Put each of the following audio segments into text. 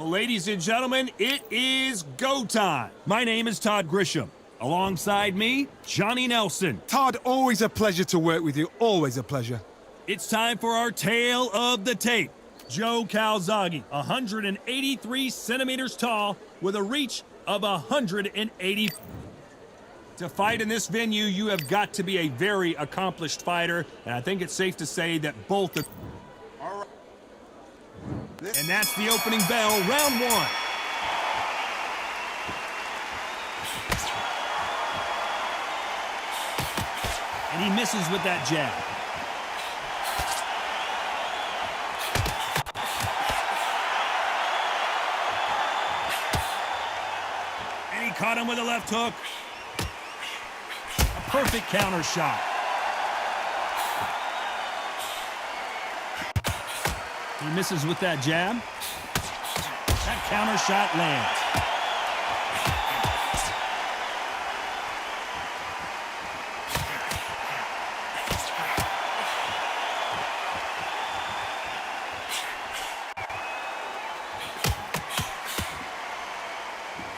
Well, ladies and gentlemen, it is go time. My name is Todd Grisham. Alongside me, Johnny Nelson. Todd, always a pleasure to work with you. Always a pleasure. It's time for our tale of the tape. Joe Calzaghe, 183 centimeters tall, with a reach of 180. To fight in this venue, you have got to be a very accomplished fighter, and I think it's safe to say that both of... And that's the opening bell, round one. And he misses with that jab. And he caught him with a left hook. A perfect counter shot. He misses with that jab. That counter shot lands.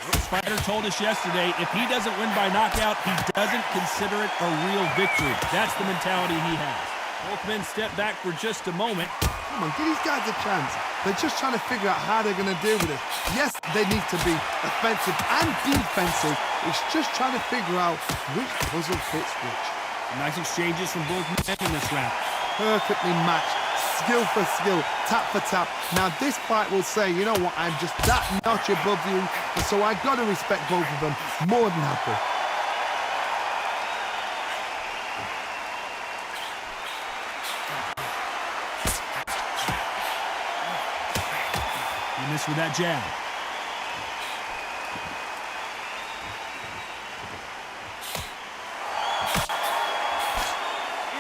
This fighter told us yesterday, if he doesn't win by knockout, he doesn't consider it a real victory. That's the mentality he has. Both men step back for just a moment. Come on, give these guys a chance. They're just trying to figure out how they're going to deal with it. Yes, they need to be offensive and defensive. It's just trying to figure out which puzzle fits which. Nice exchanges from both men in this round. Perfectly matched, skill for skill, tap for tap. Now this fight will say, you know what, I'm just that notch above you, and so I got to respect both of them more than happy. He missed with that jab.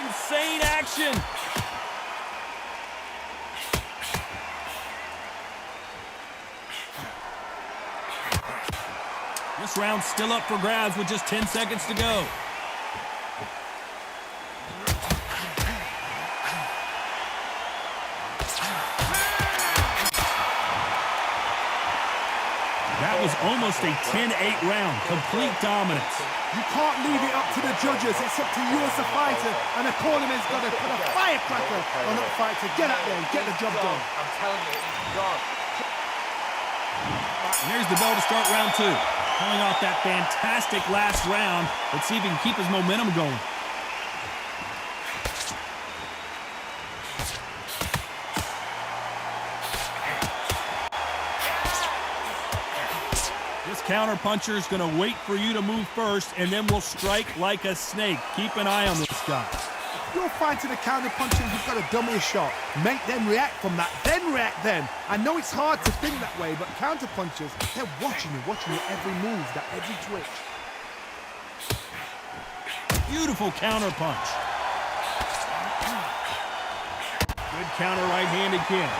Insane action. This round's still up for grabs with just 10 seconds to go. That was almost a 10-8 round, complete dominance. You can't leave it up to the judges. It's up to you as a fighter, and the cornerman's got to put a firecracker on that fight to get out there and get the job done. I'm telling you, he's gone. And there's the bell to start round two. Coming off that fantastic last round, let's see if he can keep his momentum going. This counter-puncher is going to wait for you to move first, and then will strike like a snake. Keep an eye on this guy. You're fighting a counter-puncher, you've got to dummy a shot. Make them react from that, then react then. I know it's hard to think that way, but counter-punchers, they're watching you every move, that every twitch. Beautiful counter-punch. Good counter right-hand again.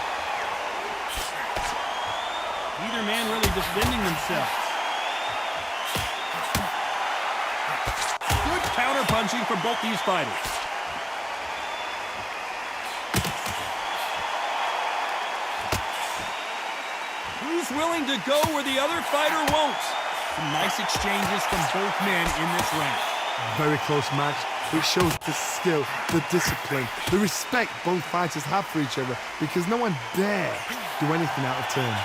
Neither man really defending themselves. Good counter-punching for both these fighters. Who's willing to go where the other fighter won't? Some nice exchanges from both men in this round. Very close match. It shows the skill, the discipline, the respect both fighters have for each other, because no one dare do anything out of turn.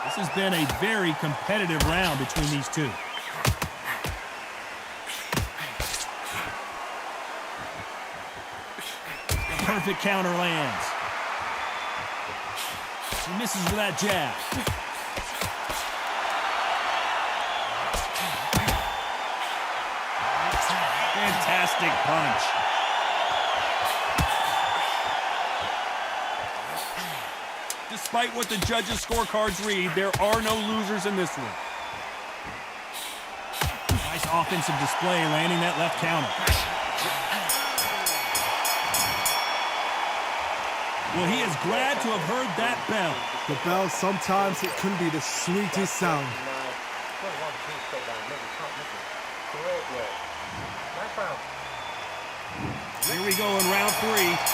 This has been a very competitive round between these two. A perfect counter lands. He misses with that jab. Fantastic punch. Despite what the judges' scorecards read, there are no losers in this one. Nice offensive display, landing that left counter. Well, he is glad to have heard that bell. The bell, sometimes it can be the sweetest sound. Here we go in round 3.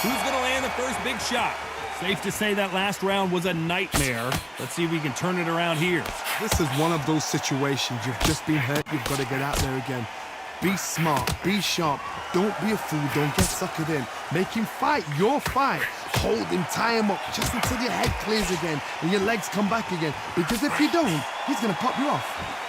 Who's going to land the first big shot? Safe to say that last round was a nightmare. Let's see if we can turn it around here. This is one of those situations. You've just been hurt. You've got to get out there again. Be smart. Be sharp. Don't be a fool. Don't get suckered in. Make him fight your fight. Hold him, tie him up just until your head clears again and your legs come back again. Because if you don't, he's going to pop you off.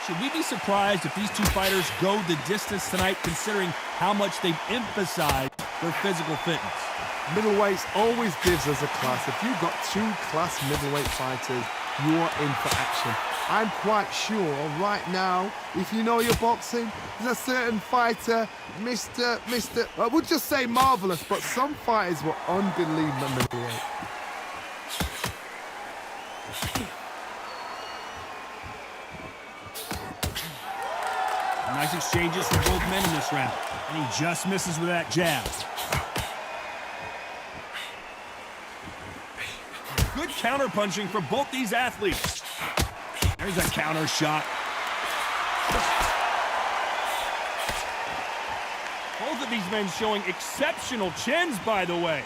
Should we be surprised if these two fighters go the distance tonight, considering how much they've emphasized their physical fitness? Middleweights always gives us a class. If you've got 2 class middleweight fighters, you are in for action. I'm quite sure right now, if you know your boxing, there's a certain fighter, Mr. I would just say marvelous, but some fighters were unbelievable middleweight. Nice exchanges from both men in this round. And he just misses with that jab. Good counter-punching for both these athletes. There's a counter shot. Both of these men showing exceptional chins, by the way.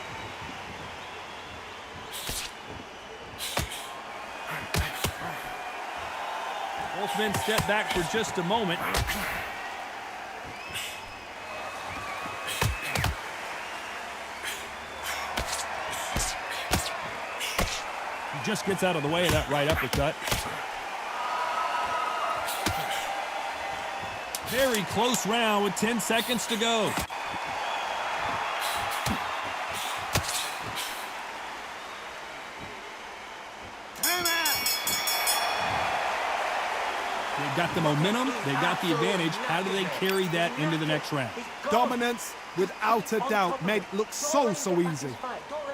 Both men step back for just a moment. He just gets out of the way of that right uppercut. Very close round with 10 seconds to go. They've got the momentum, they've got the advantage. How do they carry that into the next round? Dominance, without a doubt, made it look so easy. Don't let him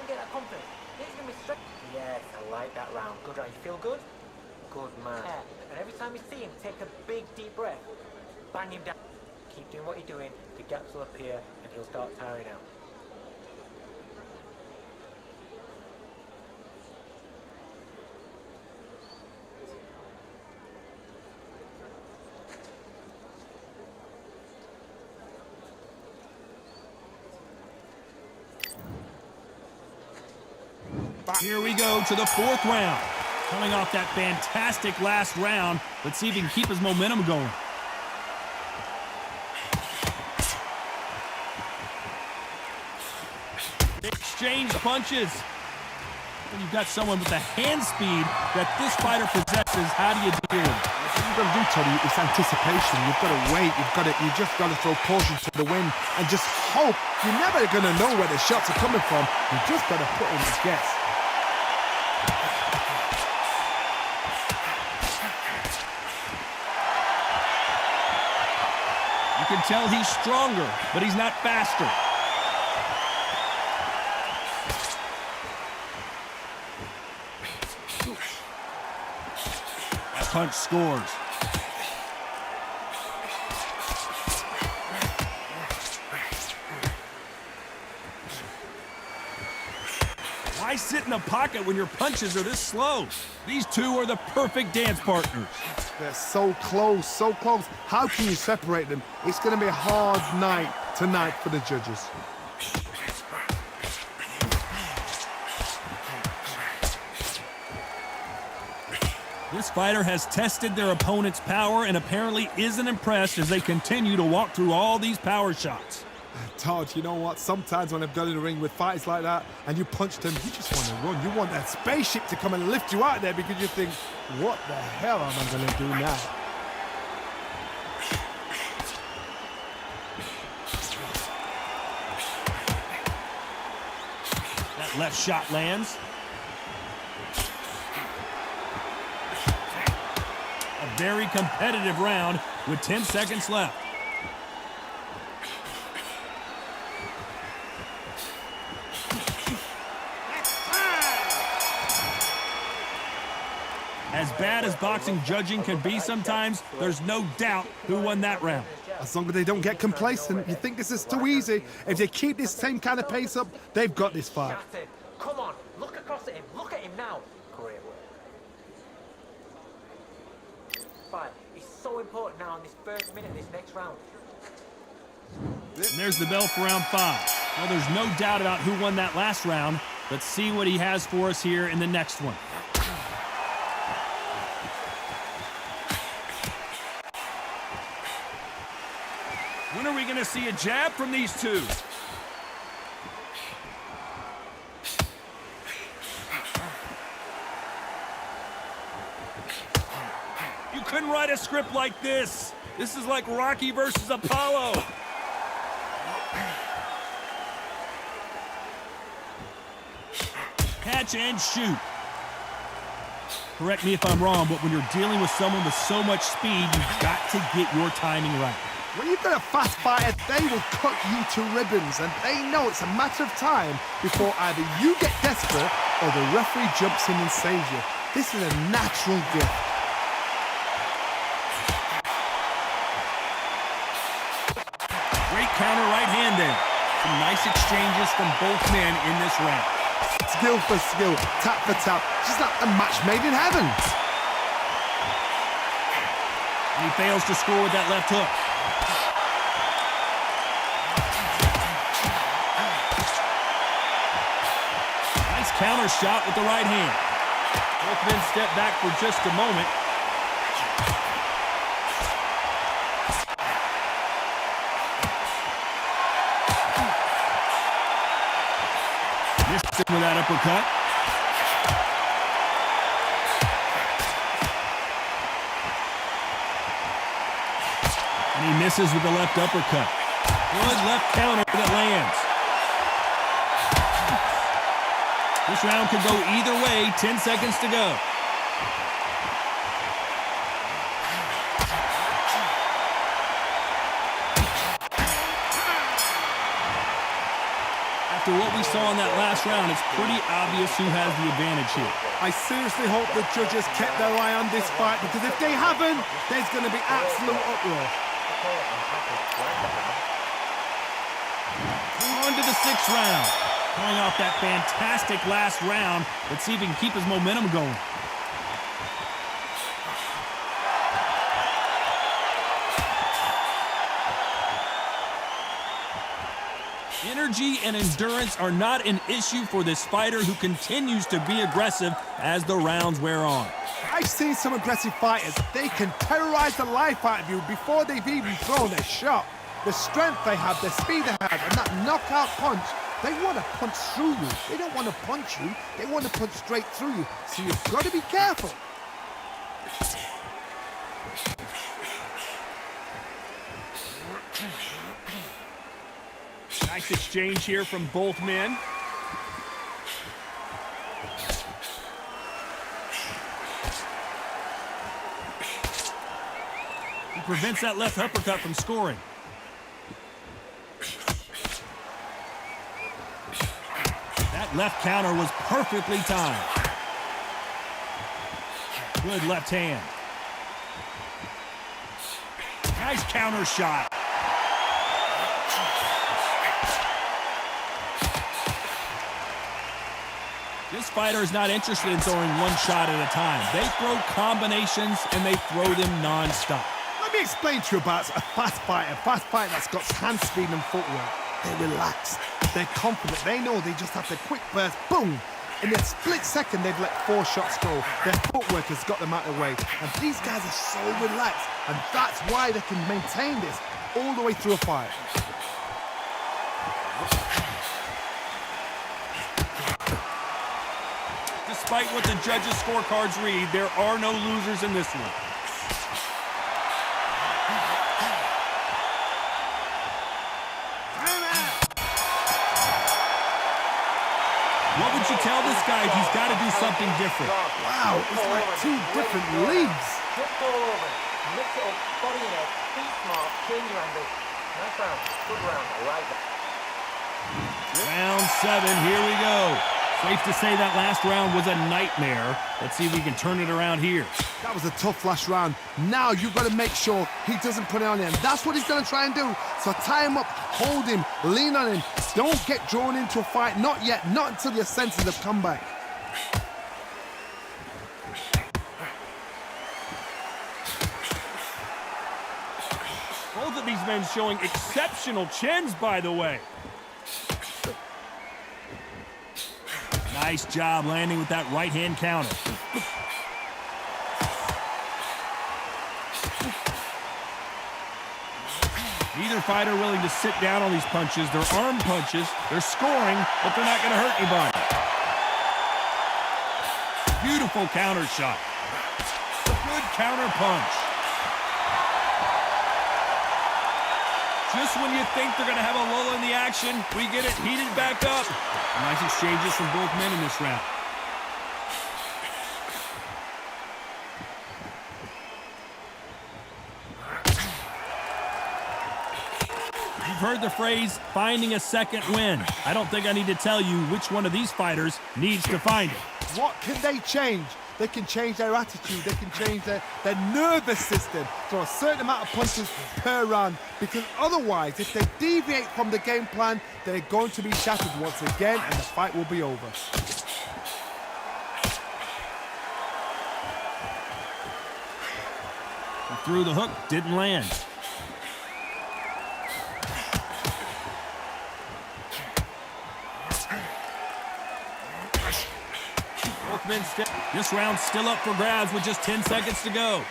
get that confidence. He's going to be straight. Yes, I like that round. Good round. You feel good? Good man. And every time you see him, take a big, deep breath. Bang him down. Keep doing what you're doing. The gaps will appear and he'll start tiring out. Here we go to the 4th round. Coming off that fantastic last round, let's see if he can keep his momentum going. Exchange punches. When you've got someone with the hand speed that this fighter possesses, how do you deal with it? What you've got to do, Toddy, it's anticipation. You've got to wait. You just got to throw caution to the wind and just hope. You're never going to know where the shots are coming from. You just got to put in a guess. You can tell he's stronger, but he's not faster. That punch scores. Why sit in the pocket when your punches are this slow? These two are the perfect dance partners. They're so close, so close. How can you separate them? It's going to be a hard night tonight for the judges. This fighter has tested their opponent's power and apparently isn't impressed as they continue to walk through all these power shots. Todd, you know what? Sometimes when I've got in the ring with fights like that and you punch them, you just want to run. You want that spaceship to come and lift you out there because you think, what the hell am I going to do now? That left shot lands. A very competitive round with 10 seconds left. As bad as boxing judging can be sometimes, there's no doubt who won that round. As long as they don't get complacent, you think this is too easy. If they keep this same kind of pace up, they've got this fight. Come on, look across at him. Look at him now. Great work. fight. It's so important now in this first minute of this next round. And there's the bell for round 5. Well, there's no doubt about who won that last round. Let's see what he has for us here in the next one. When are we going to see a jab from these two? You couldn't write a script like this. This is like Rocky versus Apollo. Catch and shoot. Correct me if I'm wrong, but when you're dealing with someone with so much speed, you've got to get your timing right. When you've got a fast fighter, they will cut you to ribbons, and they know it's a matter of time before either you get desperate or the referee jumps in and saves you. This is a natural gift. Great counter right hand there. Some nice exchanges from both men in this round. Skill for skill, tap for tap, just like a match made in heaven. And he fails to score with that left hook. Nice counter shot with the right hand. Both men step back for just a moment. Missed him with that uppercut. And he misses with the left uppercut. Good left counter that lands. This round could go either way. 10 seconds to go. After what we saw in that last round, it's pretty obvious who has the advantage here. I seriously hope the judges kept their eye on this fight, because if they haven't, there's going to be absolute uproar. On to the 6th round. Coming off that fantastic last round, let's see if he can keep his momentum going. Energy and endurance are not an issue for this fighter, who continues to be aggressive as the rounds wear on. I've seen some aggressive fighters. They can terrorize the life out of you before they've even thrown a shot. The strength they have, the speed they have, and that knockout punch, they want to punch through you. They don't want to punch you. They want to punch straight through you. So you've got to be careful. Nice exchange here from both men. He prevents that left uppercut from scoring. That left counter was perfectly timed. Good left hand. Nice counter shot. This fighter is not interested in throwing one shot at a time. They throw combinations, and they throw them non-stop. Let me explain to you about a fast fighter that's got hand speed and footwork. They're relaxed. They're confident. They know they just have to quick burst, boom. In a split second, they've let 4 shots go. Their footwork has got them out of the way. And these guys are so relaxed. And that's why they can maintain this all the way through a fight. Despite what the judges' scorecards read, there are no losers in this one. What would you tell this guy if he's got to do something different? Wow, it's like 2 different leagues. Just all over. Mix it up, body and head, be smart, change your angle. Nice round. Good round. I like that. Round 7, here we go. Safe to say that last round was a nightmare. Let's see if we can turn it around here. That was a tough last round. Now you've got to make sure he doesn't put it on him. That's what he's going to try and do. So tie him up, hold him, lean on him. Don't get drawn into a fight. Not yet. Not until your senses have come back. men showing exceptional chins, by the way. Nice job landing with that right-hand counter. Neither fighter willing to sit down on these punches. They're arm punches. They're scoring, but they're not going to hurt anybody. Beautiful counter shot. Good counter punch. Just when you think they're going to have a lull in the action, we get it heated back up. Nice exchanges from both men in this round. You've heard the phrase, finding a second win. I don't think I need to tell you which one of these fighters needs to find it. What can they change? They can change their attitude. They can change their nervous system. Throw a certain amount of punches per round. Because otherwise, if they deviate from the game plan, they're going to be shattered once again and the fight will be over. He threw the hook, didn't land. This round's still up for grabs with just 10 seconds to go.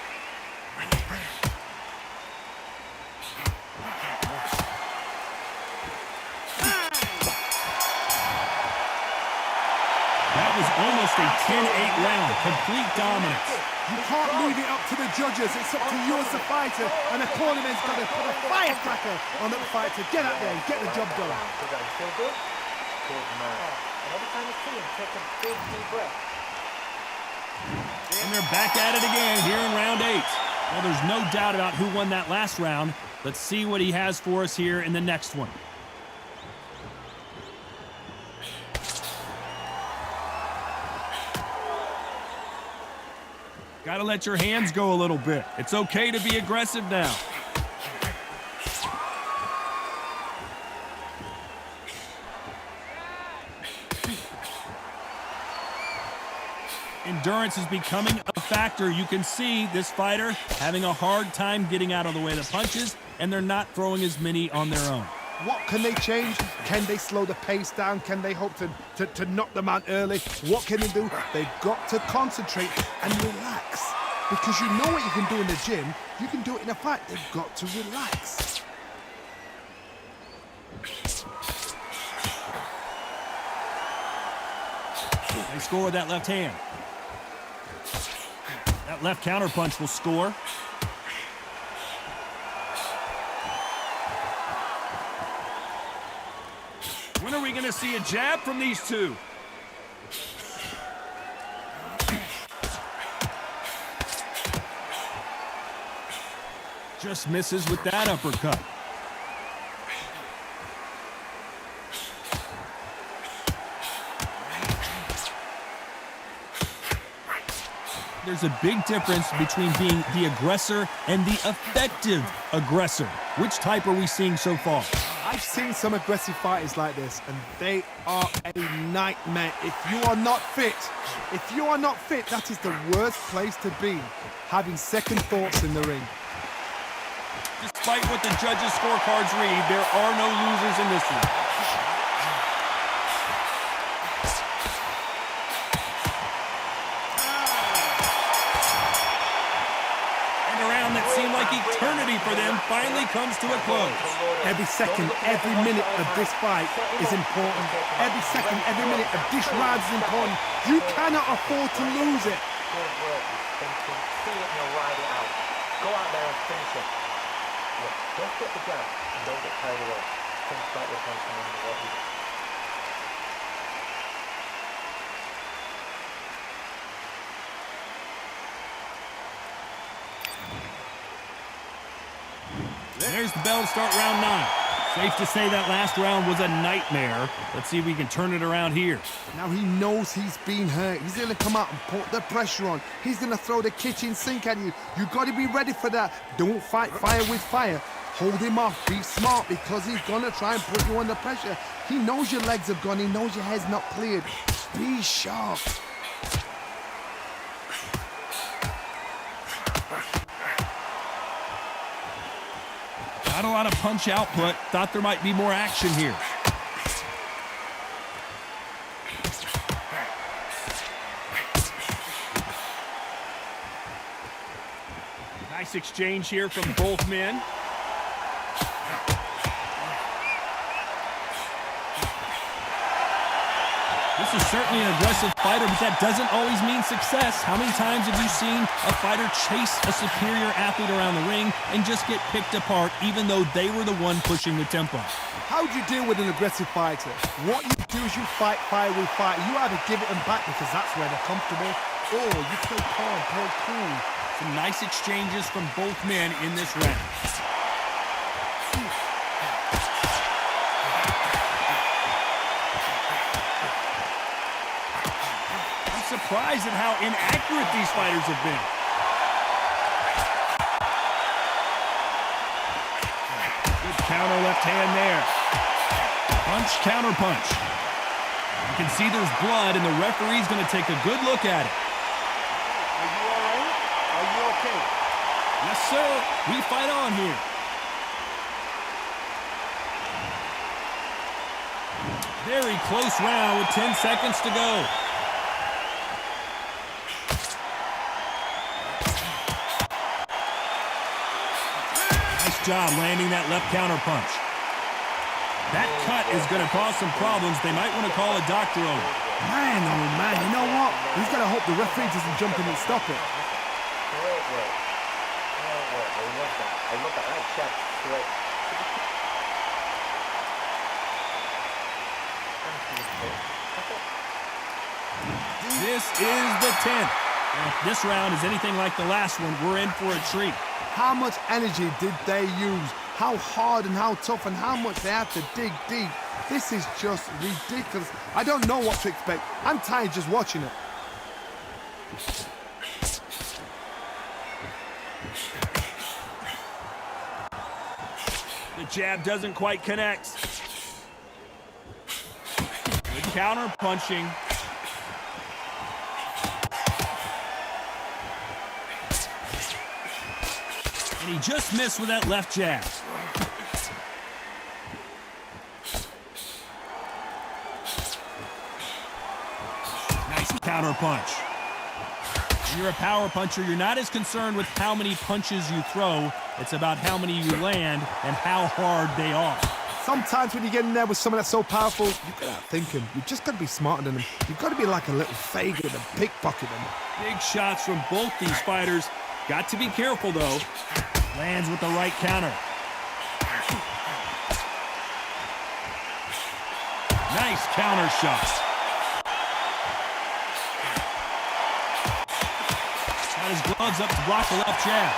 That was almost a 10-8 round. Complete dominance. You can't leave it up to the judges. It's up to you as the fighter. And the cornerman's got to put a firecracker on that fight to get out there and get the job done. Feel good? Good man. And every time you see him, take a big deep breath. And they're back at it again here in round 8. Well, there's no doubt about who won that last round. Let's see what he has for us here in the next one. Got to let your hands go a little bit. It's okay to be aggressive now. Endurance is becoming a factor. You can see this fighter having a hard time getting out of the way of the punches, and they're not throwing as many on their own. What can they change? Can they slow the pace down? Can they hope to knock them out early? What can they do? They've got to concentrate and relax. Because you know what you can do in the gym, you can do it in a fight. They've got to relax. They score with that left hand. That left counter punch will score. When are we going to see a jab from these two? Just misses with that uppercut. There's a big difference between being the aggressor and the effective aggressor. Which type are we seeing so far? I've seen some aggressive fighters like this, and they are a nightmare. If you are not fit, that is the worst place to be, having second thoughts in the ring. Despite what the judges' scorecards read, there are no losers in this one. And a round that seemed like eternity for them finally comes to a close. Every second, every minute of this fight is important. Every second, every minute of this round is important. You cannot afford to lose it. Good work. You're thinking, see it and you'll ride it out. Go out there and finish it. Look, don't get the jab and don't get carried away. Think about your punch and what you do. There's the bell to start round 9. Safe to say that last round was a nightmare. Let's see if we can turn it around here. Now he knows he's been hurt. He's going to come out and put the pressure on. He's going to throw the kitchen sink at you. You got to be ready for that. Don't fight fire with fire. Hold him off. Be smart, because he's going to try and put you under pressure. He knows your legs have gone. He knows your head's not cleared. Be sharp. Not a lot of punch output. Thought there might be more action here. Nice exchange here from both men. This is certainly an aggressive fighter, but that doesn't always mean success. How many times have you seen a fighter chase a superior athlete around the ring and just get picked apart even though they were the one pushing the tempo? How do you deal with an aggressive fighter? What you do is you fight fire with fire. You either give it them back because that's where they're comfortable, or you play calm, play cool. Some nice exchanges from both men in this round. Surprised at how inaccurate these fighters have been. Good counter left hand there. Punch, counter punch. You can see there's blood, and the referee's going to take a good look at it. Are you all right? Are you okay? Yes, sir. We fight on here. Very close round with 10 seconds to go. Job landing that left counter punch. That cut is going to cause some problems. They might want to call a doctor over. Man, oh man, you know what? He's got to hope the referee doesn't jump in and stop it. Great work. Great work. I love that. I love that. That check. Great. This is the 10th. And if this round is anything like the last one, we're in for a treat. How much energy did they use? How hard and how tough and how much they had to dig deep. This is just ridiculous. I don't know what to expect. I'm tired just watching it. The jab doesn't quite connect. Good counter punching. And he just missed with that left jab. Nice counter punch. When you're a power puncher, you're not as concerned with how many punches you throw. It's about how many you land and how hard they are. Sometimes when you get in there with someone that's so powerful, you've got to outthink him. You've just got to be smarter than him. You've got to be like a little faggot and pickpocket him. Big shots from both these fighters. Got to be careful, though. Lands with the right counter. Nice counter shot. Got his gloves up to block the left jab.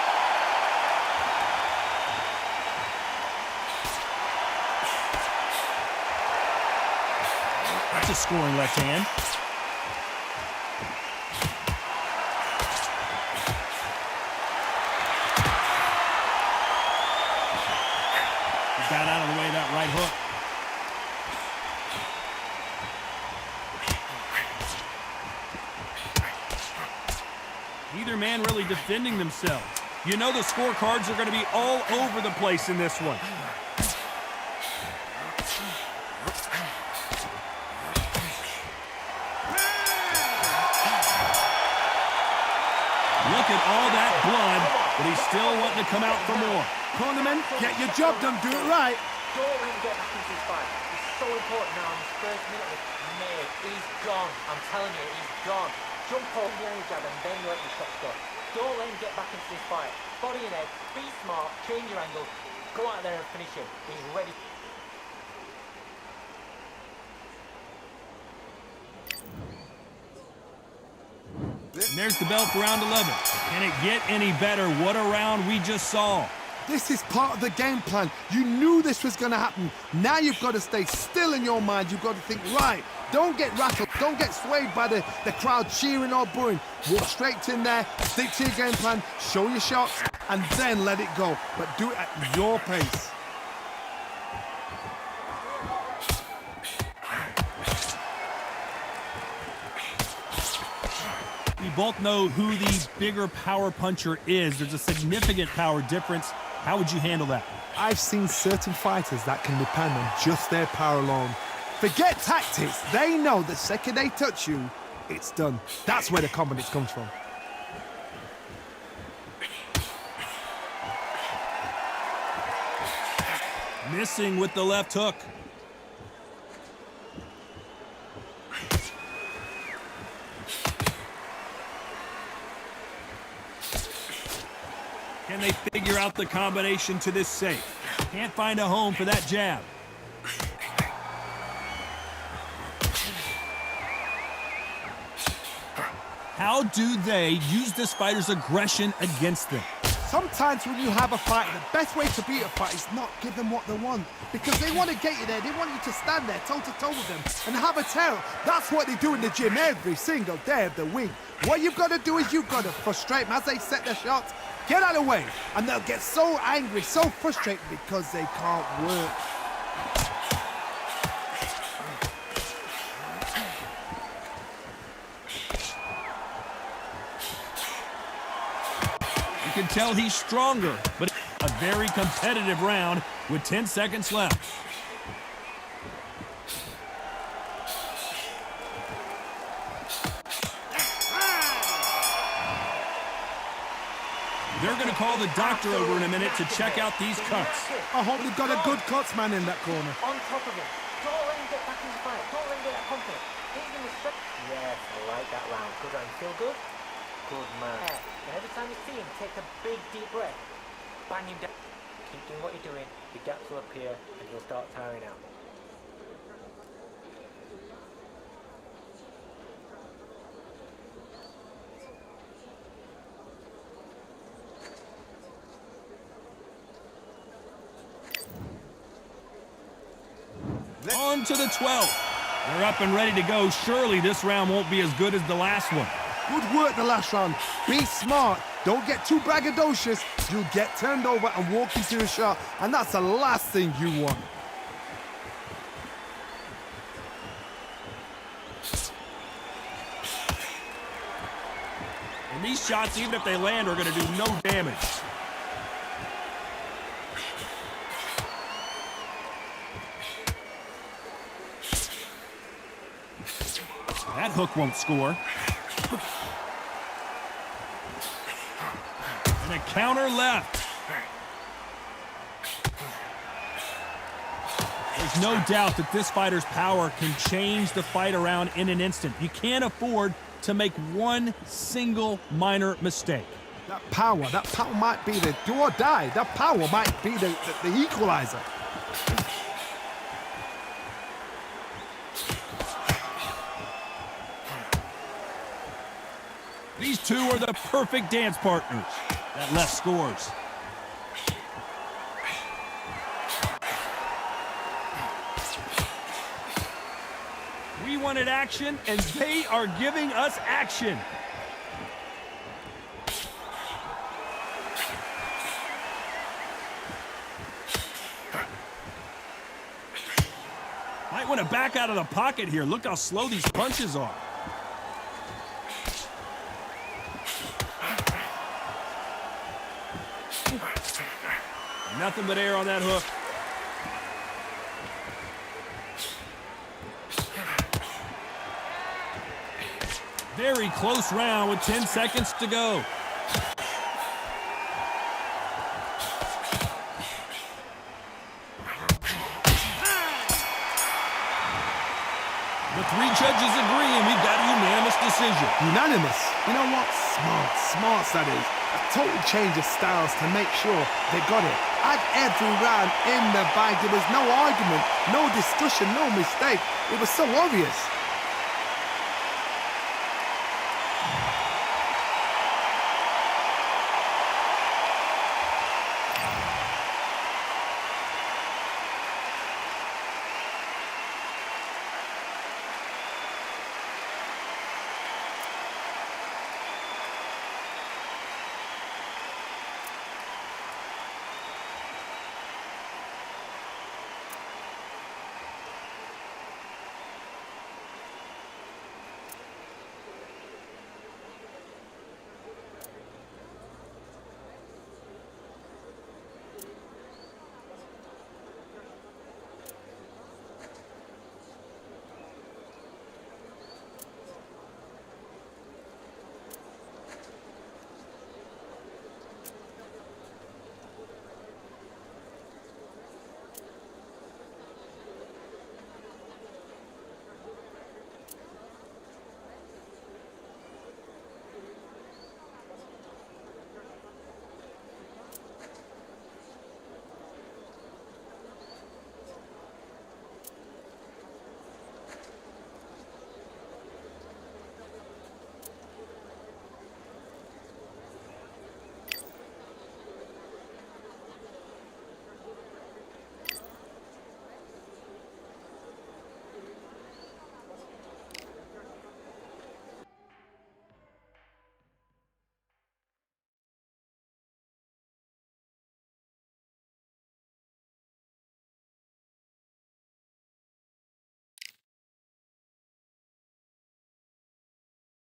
That's a scoring left hand. Got out of the way of that right hook. Neither man really defending themselves. You know the scorecards are going to be all over the place in this one. Look at all that blood, but he's still wanting to come out for more. Cornerman, get your job done, do it right. Don't let him get back into his fight. It's so important now in his first minute with May. He's gone. I'm telling you, he's gone. Jump over the angle jab and then let your shots go. Don't let him get back into this fight. Body and head, be smart, change your angle, go out there and finish him. He's ready. And there's the bell for round 11. Can it get any better? What a round we just saw. This is part of the game plan. You knew this was going to happen. Now you've got to stay still in your mind. You've got to think, right, don't get rattled. Don't get swayed by the crowd cheering or booing. Walk straight in there, stick to your game plan, show your shots, and then let it go. But do it at your pace. We both know who the bigger power puncher is. There's a significant power difference. How would you handle that? I've seen certain fighters that can depend on just their power alone. Forget tactics. They know the second they touch you, it's done. That's where the confidence comes from. Missing with the left hook. Can they figure out the combination to this safe? Can't find a home for that jab. How do they use this fighter's aggression against them? Sometimes when you have a fight, the best way to beat a fight is not give them what they want. Because they want to get you there. They want you to stand there toe-to-toe with them and have a tear. That's what they do in the gym every single day of the week. What you've got to do is you've got to frustrate them as they set their shots. Get out of the way. And they'll get so angry, so frustrated because they can't work. You can tell he's stronger, but a very competitive round with 10 seconds left. They're going to call the doctor over in a minute to check out these cuts. I hope they've got a good cuts man in that corner. On top of him. Don't let him get back in the fight. Don't let him get that confidence. He's going to strike. Yes, I like that round. Good round. Feel good? Good man. And every time you see him, take a big deep breath. Bang him down. Keep doing what you're doing. The gaps will appear and you'll start tiring out. On to the 12th. They're up and ready to go. Surely this round won't be as good as the last one. Good work the last round. Be smart. Don't get too braggadocious. You'll get turned over and walk into a shot. And that's the last thing you want. And these shots, even if they land, are going to do no damage. That hook won't score. And a counter left. There's no doubt that this fighter's power can change the fight around in an instant. You can't afford to make one single minor mistake. That power might be the do or die. That power might be the equalizer. These two are the perfect dance partners. That left scores. We wanted action, and they are giving us action. Might want to back out of the pocket here. Look how slow these punches are. Nothing but air on that hook. Very close round with 10 seconds to go. The three judges agree, and we've got a unanimous decision. Unanimous? You know what? Smart that is. A total change of styles to make sure they got it. At every round in the bag, there was no argument, no discussion, no mistake. It was so obvious.